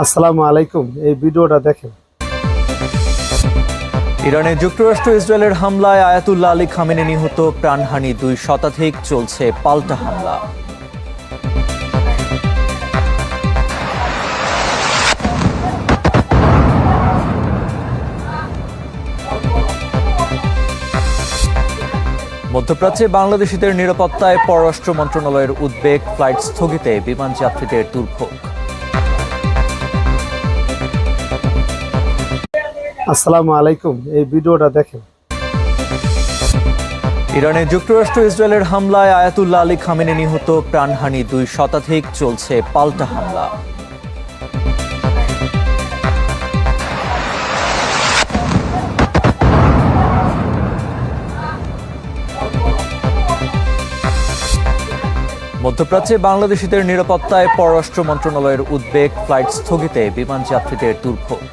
আসসালামু আলাইকুম। এই ভিডিওটা দেখেন। ইরানে যুক্তরাষ্ট্র ইসরায়েলের হামলায় আয়াতুল্লাহ আলী খামেনি নিহত, প্রাণহানি 2 শতাধিক, চলছে পাল্টা হামলা। মধ্যপ্রাচ্যে বাংলাদেশিদের নিরাপত্তায় পররাষ্ট্র মন্ত্রণালয়ের উদ্বেগ, ফ্লাইট স্থগিতে বিমান যাত্রীদের দুর্ভোগ। আসসালামু আলাইকুম। এই ভিডিওটা দেখেন। ইরানে যুক্তরাষ্ট্র ইসরায়েলের হামলায় আয়াতুল্লাহ আলী খামেনি নিহত, প্রাণহানি 2 শতাধিক, চলছে পাল্টা হামলা। মধ্যপ্রাচ্যে বাংলাদেশিদের নিরাপত্তায় পররাষ্ট্র মন্ত্রণালয়ের উদ্বেগ, ফ্লাইট স্থগিতে বিমান যাত্রীদের দুর্ভোগ।